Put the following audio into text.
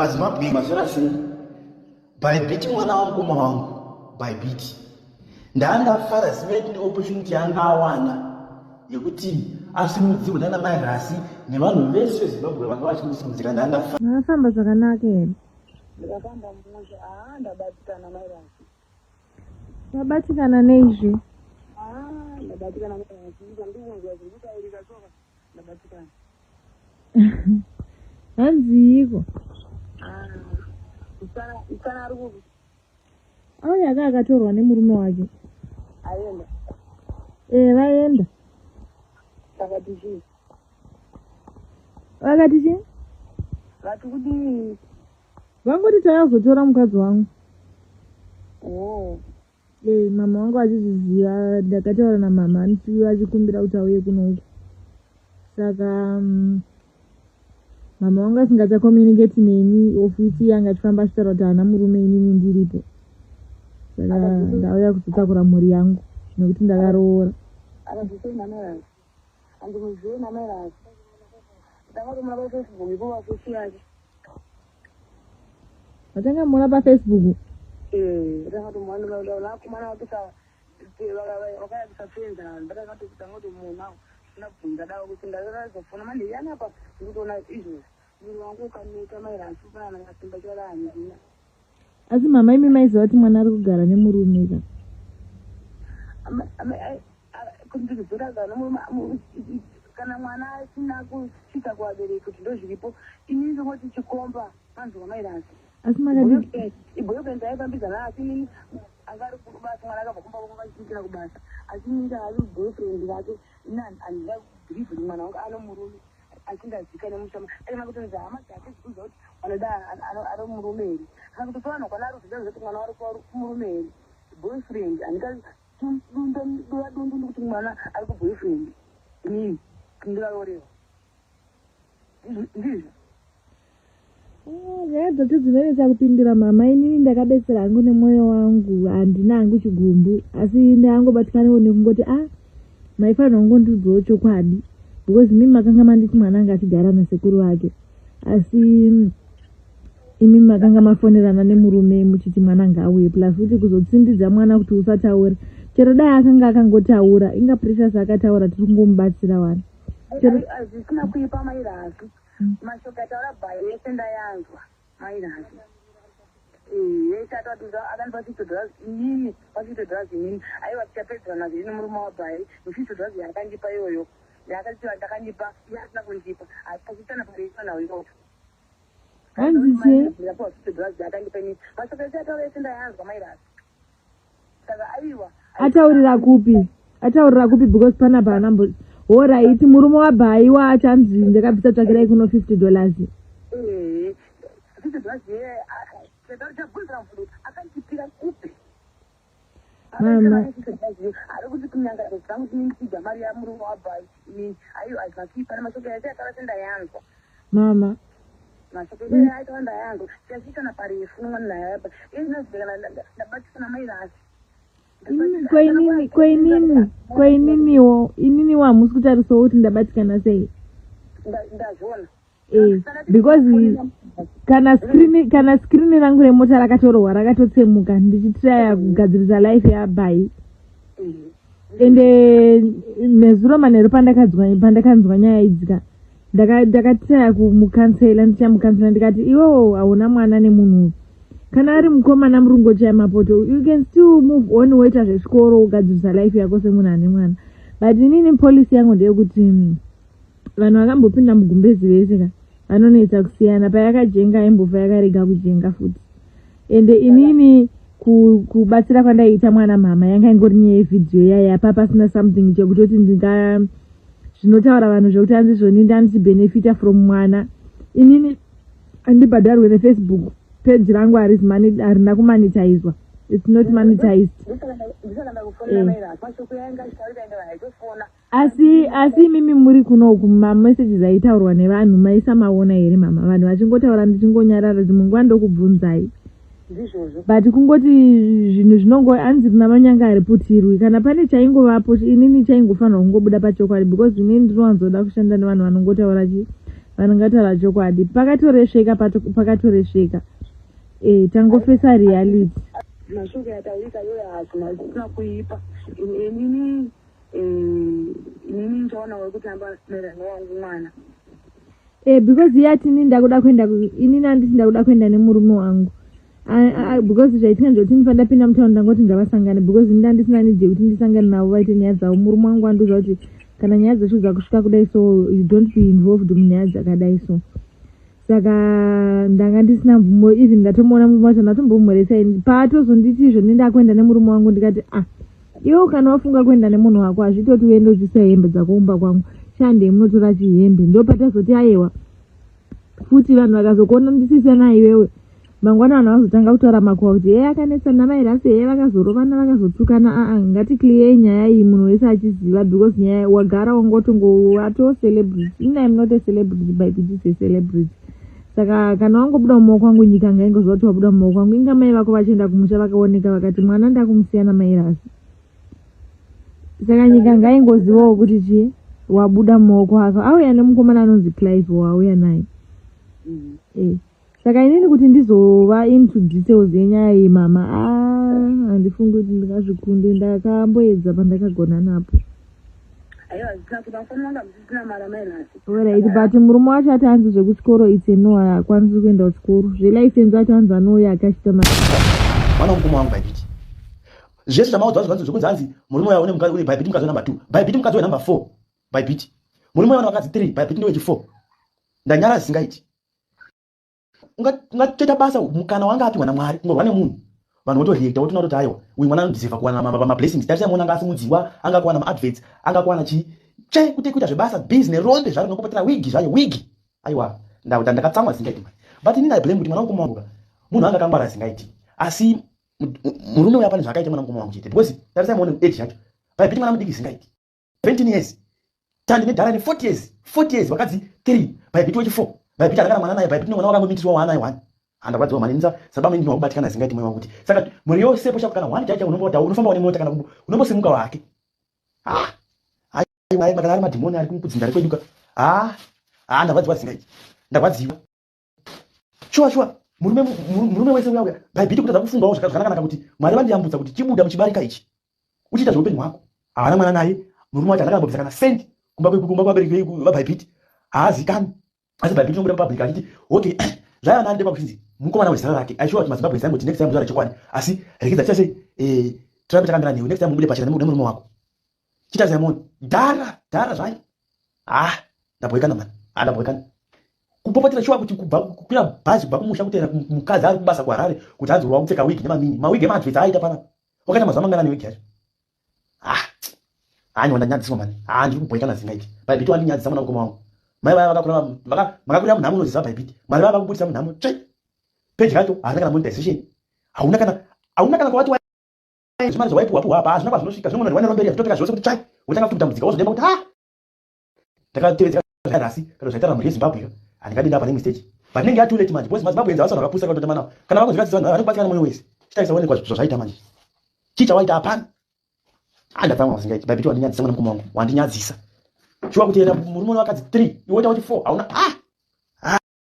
Azimabhi mazora sei. Baibiti mwana wamukoma wangu. Baibiti. Ndandafara zimeti ndi opportunity yanga awana yekuti asimudzirwe nana mairasi nevanhu vese veZimbabwe vanga vachimisimudzira ndandafara. Ndakafamba zvakanaka ere? Ndakafamba musha ndabatikana mairasi. Wabatikana neizvi? Ndabatikana mairasi ndikandikuonzwa zvindikairika soka ndabatikana. Hanziiko? Msana ari kupi? Auya akatorwa nemurume wake. Aenda. Vaenda. Vakati chii? Vakati chii? Vati kudini? Vangoti takazotora mukadzi wangu. Oh. Mama wangu achizviziva, ndakataura namama anoti achikumbira kuti auye kuno. Saka mama wangu asingachakomunicate neni, ofisi yanga achifamba achitaura kuti haana murume inini ndiripo. Saka ndauya kuzotakura mhuri yangu nekuti ndakaroora. Akazvisei namairasi? Andimuzviwe namairasi. Ndakatomona paFacebook ipo pasosi yake. Watangamona paFacebook? Ndakatomona lakumana wapisa wakayakisa fenza ndakatokutangoti muna ndabvunza dawo kuti ndakazofuna manje yanapa ndikutoona izvo mwiri wangu ukaneta mairasi ufanana nakasimba charaani ndina. Asi mama imi maiziva kuti mwana ari kugara nemurume ka? Kundikuzoragara kana mwana asina kusvika kuvabereki kuti ndozviripo ini ndingoti chikomba manzwa mairasi. Asi makati boyfriend aipambidzana asi inini anga ari kubasa mwana akabva kumba kwanga achiitira kubasa asi inini ndakati boyfriend wake ini handida kubhirivha kuti mwana wangu ano murume asingazikanwa mushama aina kuti nzama dzake dzikuudza kuti wanoda ari murume here kana kuti pano kwana ari kuzviziva kuti mwana wari kumurume here boyfriend handika dura dundu ndikuti mwana ari kuboyfriend inini ndikarorewa ndizvo. Nyaya dzote dzinoita kupindira mama, inini ndakabetsera hangu nemwoyo wangu, handina hangu chigumbu, asi ndangobatikanawo nekungoti maifanira kungondudzawo chokwadi, because mimi makanga manditi mwana anga achigara nasekuru wake, asi imi makanga mafonerana nemurume muchiti mwana ngaauye, plus kuti kuzotsindidza mwana kuti usataura, chero dai akanga akangotaura, inga Precious akataura tiri kungomubatsira wana. Hazvisina kuipa mairasi. Mashoko ataura bhayo yese ndayanzwa mairasi. Yese atatiza akandipa chitodhazi inini pachitodhazi inini aiwa tichapedzana zviri murume wabhayo muchitodhazi yakandipa iyoyo yakatiwa ndakandipa yasina kundipa pachitana pareisanawo iyoyo. Hanzise Chitodhazi yakandipa inini mashoko yese ataura yese ndayanzwa mairasi. Saka aiwa ataurira kupi because panapa hanambo alright murume wabhayi wachanzi ndakabvisa tsvakirai kuno $50. Mama ari kuti kunyangadza dzangu tiningidza mari yamurume wabhayi ini aiyo azinakipa namashoko yese ataura sendayanzwa mama mashoko yese aitaura ndayanzwa chasiyana parefu nomwana nayapa inozikana ndabatisana mairasi. Kwaininiwo inini wamusi kutarisawo kuti ndabatikana sei? Ndazviona. Because kana screen rangu remota rakatorwa rakatotsemuka ndichitraya kugadzirisa life yabhayi. Ende mezuro manheru pandakanzwa nyaya idzika ndakatraya kumukansela ndichamukansela ndikati iwewo hauna mwana nemunhu kana ari mukomana murungochaya mapoto you can still move on woita zvechikoro ugadzirisa life yako semunhu ane mwana. But inini policy yangu ndeyekuti vanhu vakambopinda mugumbezi vese ka vanonoita kusiyana, payakajenga aimbofa yakarega kujenga futi. Ende inini kubatsira kwandaiita mwana mama yanga ingori nyaya yevhidhiyo yaya papasina something chekutoti zvinotaura vanhu zvokuti handizvoni ndanichibenefita from mwana. Inini handibhadharwe neFacebook page rangu harina kumonetizwa, it's not monetized. Asi mimi muri kunoku mamessages aitaurwa nevanhu maisa maona here mama, vanhu vachingotaura ndichingonyarara kuti mungu andokubvunzai. But kungoti zvinhu zvinongo anzi kuna manyanga hariputirwi, kana pane chaingovapo inini chaingofanira kungobuda pachokwadi because inini ndinowanzoda kushanda nevanhu vanongotaura vanongataura chokwadi. Pakatoresveka pakatoresveka. Tangofesa reality. Mashoko yataurika iyoyo hazina zvisina kuipa. Inini ndoona wekuti amba nerano wangu mwana. Because yati inini ndakuda kuenda inini handisi ndakuda kuenda nemurume wangu. Because zvaitika ndoti ndifanda pinda mutaunda ngoti ngavasangane because ndandisina nidze kuti ndisangane navo vaite nyaya dzavo. Murume wangu andiuza kuti kana nyaya dzacho dzakusvika kudai so you don't be involved munyaya dzakadai so. Saka ndanga ndisina mvumo even ndatomuona murume wacho ndatombomuresa paatozonditi izvo ndakuenda nemurume wangu ndikati iwo kana wafunga kuenda nemunhu wako hazvitoti uende uchisa hembe dzakuumba kwangu shandei munotora chihembe ndopatazoti ayewa futi vanhu vakazokuona ndisisana iwewe mangwana vanhu vazotanga kutaura makuva kuti akanetsana mairasi vakazorovana vakazotukana ngatikliye nyaya iyi munhu wese achiziva because nyaya wagara wangotongo ato celebrity ina am not a celebrity but it is a celebrity. Saka kana wangobuda mumaoko wangu nyika ngaingozva kuti wabuda mumaoko wangu inga mai vako vachienda kumusha vakaoneka vakati mwana ndakumusiya namairasi. Saka nyika ngaingozivawo kuti chii wabuda mumaoko ako auya nemukomana anonzi Clive wauya naye. Saka inini kuti ndizova introduce zenyaya iyi mama handifungi kuti ndingazvikunde ndakamboedza pandakagona napo. Alright, but murume wacho ati hanzi zvekuchikoro ite no haakwanisi kuenda kuchikoro zvelicense acho hanzi anouya akachita mwana mukoma wangu Bhaibhiti zvese zvamaudza zvokunzi hanzi murume uya une Bhaibhiti mukadzi number 2 Bhaibhiti mukadzi number 4 Bhaibhiti murume uya wakadzi 3 Bhaibhiti ndiwe 4 ndanyara zisingaiti ungatoita basa mukana wanga apihwa naMwari kungorwa nemunhu vanhu votoreacta votoona kuti aiwa uyu mwana anodeserva kuwana mablessings tarisamuona anga asimudziwa anga kuwana maadverts anga kuwana chii kuti kuita zvebasa business ronde zvaro nokupatira wigi zvayo wigi aiwa ndakatsamwa zingaiti but inini blame kuti mwana mukoma wangu munhu anga akangwara zingaiti asi murume uya pane zvakaita mwana mukoma wangu chete because tarisamuona age yacho Bhaibhiti mwana mudiki zingaiti 17 years tandi nedharani 40 years vakadzi 3 Bhaibhiti wechi 4 Bhaibhiti akagara mwana naye Bhaibhiti mwana wakangomitiswa waanaye 1 andakwadziwa maninza sababu ndino wakubatikana zingaiti mwana kuti saka muri yose posha kana 1 chacha unombota unofamba une mota kana unombosimuka wake ai magana ari madhimoni ari kumukudzinda ari kweduka ndakwadziwa zingaiti ndakwadziwa shua murume wese uya Bhaibhiti kutadza kufungawo zvakanaka kuti Mwari vandiyambutsa kuti chibuda muchibarika ichi uchiita zveupenyu hwako haana mwana naye murume wacho andakambobvisa kana sendi kumba kwabereki vaBhaibhiti haazikani asi Bhaibhiti nomuda mupublic achiti okay zvaya nande pakuti mukomana wezera rake aishuwa kuti maZimbabwe zangu kuti next time muzvara chikwani asi rekidza chase trambe takambira newe next time mubude pachena nemurume wako chita zamoni dhara zvayo ndaboekana man ndaboekana kupopotera shuwa kuti kukwira bhazi kubva kumusha kutenda mukadzi ari kubasa kuHarare kuti adzorwa kupfeka wigi nemamini mawigi emadvets aita pana wakaita mazuva mangana newigi yacho nyonda nyadziswa mani ndiri kuboekana zingaiti Bhaibhiti wandinyadzisa mwana mukoma wangu mai vaya makakurira munhamo unoziva Bhaibhiti Mwari vaya vakubudisa munhamo tsve peji yacho haana kana monetization hauna kana kwati zvimari zvawaipuhwapuhwa apa hazvina kwazvinosvika zvinomona ndiwaniromberia zvitoteka zvose kuti tsvai wotanga kutambudzika wozodemba kuti ndakatevedzera rasi kana zvaitara mhuri yeZimbabwe handingadinda pane mistake but inenge yatoo late manje because maZimbabwe vasana vakapusa katotema nawo kana vakozvikadziwa vanhu vanokubatikana mwoyo wese chitaisaonekwa zvaita manje chii chawaita hapana ndatsamwa zingaiti Bhaibhiti wandinyadzisa mwana mukoma wangu wandinyadzisa shuwa kuti ena murume wakadzi 3 iwoita kuti 4 hauna